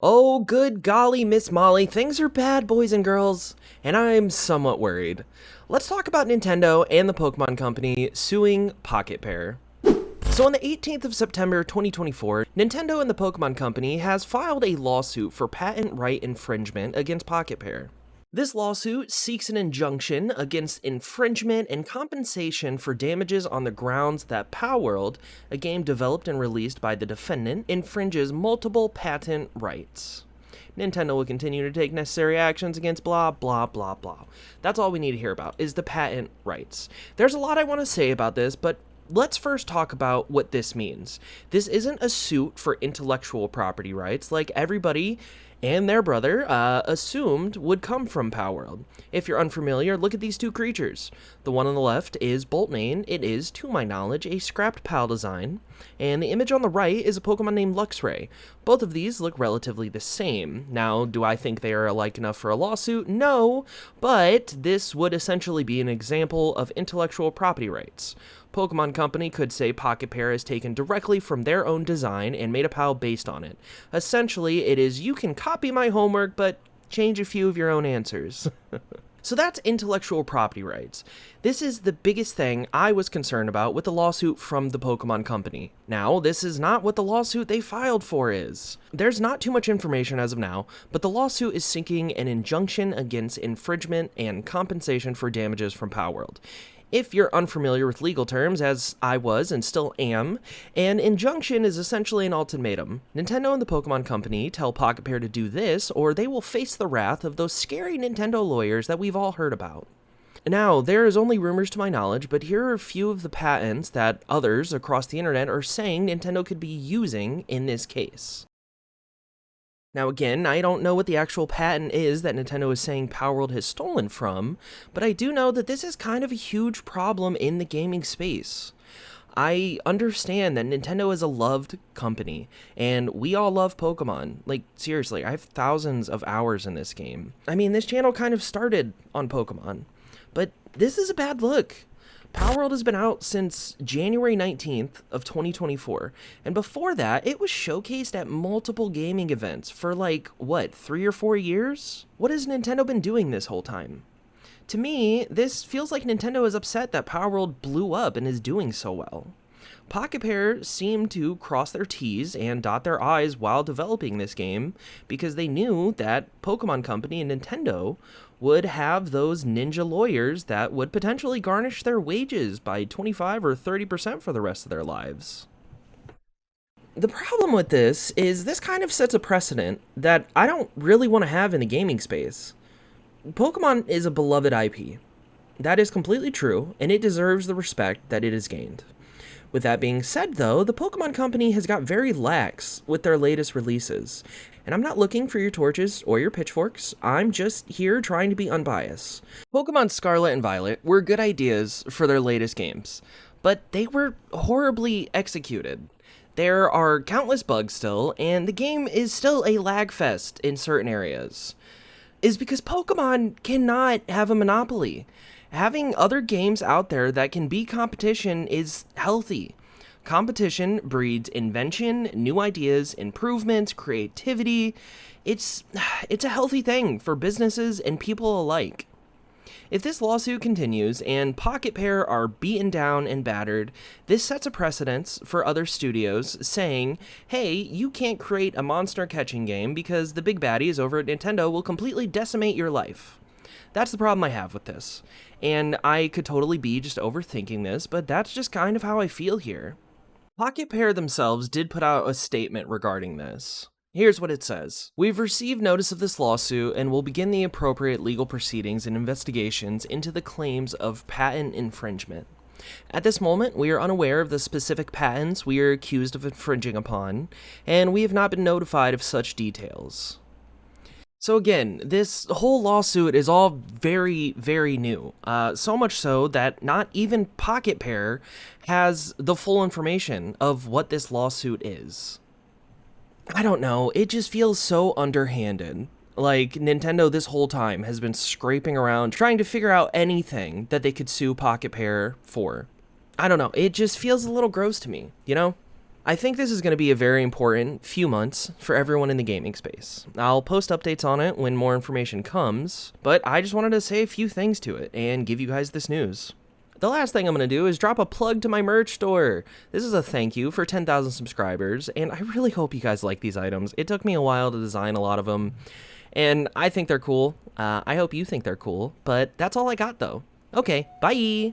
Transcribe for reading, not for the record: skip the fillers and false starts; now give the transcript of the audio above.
Oh, good golly, Miss Molly, things are bad, boys and girls, and I'm somewhat worried. Let's talk about Nintendo and the Pokemon Company suing Pocketpair. So on the 18th of September 2024, Nintendo and the Pokemon Company has filed a lawsuit for patent right infringement against Pocketpair. This lawsuit seeks an injunction against infringement and compensation for damages on the grounds that Palworld, a game developed and released by the defendant, infringes multiple patent rights. Nintendo will continue to take necessary actions against blah, blah, blah, blah. That's all we need to hear about, is the patent rights. There's a lot I want to say about this, but let's first talk about what this means. This isn't a suit for intellectual property rights like everybody and their brother assumed would come from Palworld. If you're unfamiliar, look at these two creatures. The one on the left is Boltmane. It is, to my knowledge, a scrapped PAL design. And the image on the right is a Pokemon named Luxray. Both of these look relatively the same. Now, do I think they are alike enough for a lawsuit? No, but this would essentially be an example of intellectual property rights. Pokemon Company could say Pocketpair is taken directly from their own design and made a PAL based on it. Essentially, it is you can copy my homework, but change a few of your own answers. So that's intellectual property rights. This is the biggest thing I was concerned about with the lawsuit from the Pokemon Company. Now, this is not what the lawsuit they filed for is. There's not too much information as of now, but the lawsuit is seeking an injunction against infringement and compensation for damages from Palworld. If you're unfamiliar with legal terms, as I was and still am, an injunction is essentially an ultimatum. Nintendo and the Pokemon Company tell Pocketpair to do this, or they will face the wrath of those scary Nintendo lawyers that we've all heard about. Now, there is only rumors to my knowledge, but here are a few of the patents that others across the internet are saying Nintendo could be using in this case. Now again, I don't know what the actual patent is that Nintendo is saying Palworld has stolen from, but I do know that this is kind of a huge problem in the gaming space. I understand that Nintendo is a loved company, and we all love Pokemon. Like, seriously, I have thousands of hours in this game. I mean, this channel kind of started on Pokemon, but this is a bad look. Palworld has been out since January 19th of 2024, and before that, it was showcased at multiple gaming events for like, what, 3 or 4 years? What has Nintendo been doing this whole time? To me, this feels like Nintendo is upset that Palworld blew up and is doing so well. Pocketpair seemed to cross their T's and dot their I's while developing this game because they knew that Pokemon Company and Nintendo would have those ninja lawyers that would potentially garnish their wages by 25 or 30% for the rest of their lives. The problem with this is this kind of sets a precedent that I don't really want to have in the gaming space. Pokemon is a beloved IP. That is completely true, and it deserves the respect that it has gained. With that being said, though, the Pokemon Company has got very lax with their latest releases. And I'm not looking for your torches or your pitchforks, I'm just here trying to be unbiased. Pokemon Scarlet and Violet were good ideas for their latest games, but they were horribly executed. There are countless bugs still, and the game is still a lag fest in certain areas. Is because Pokemon cannot have a monopoly. Having other games out there that can be competition is healthy. Competition breeds invention, new ideas, improvements, creativity. It's a healthy thing for businesses and people alike. If this lawsuit continues and Pocketpair are beaten down and battered, this sets a precedence for other studios saying, hey, you can't create a monster catching game because the big baddies over at Nintendo will completely decimate your life. That's the problem I have with this. And I could totally be just overthinking this, but that's just kind of how I feel here. Pocketpair themselves did put out a statement regarding this. Here's what it says. We've received notice of this lawsuit and will begin the appropriate legal proceedings and investigations into the claims of patent infringement. At this moment, we are unaware of the specific patents we are accused of infringing upon, and we have not been notified of such details. So again, this whole lawsuit is all very, very new. So much so that not even Pocketpair has the full information of what this lawsuit is. I don't know, it just feels so underhanded. Like, Nintendo this whole time has been scraping around trying to figure out anything that they could sue Pocketpair for. I don't know, it just feels a little gross to me, you know? I think this is going to be a very important few months for everyone in the gaming space. I'll post updates on it when more information comes, but I just wanted to say a few things to it and give you guys this news. The last thing I'm going to do is drop a plug to my merch store. This is a thank you for 10,000 subscribers, and I really hope you guys like these items. It took me a while to design a lot of them, and I think they're cool. I hope you think they're cool, but that's all I got though. Okay, bye!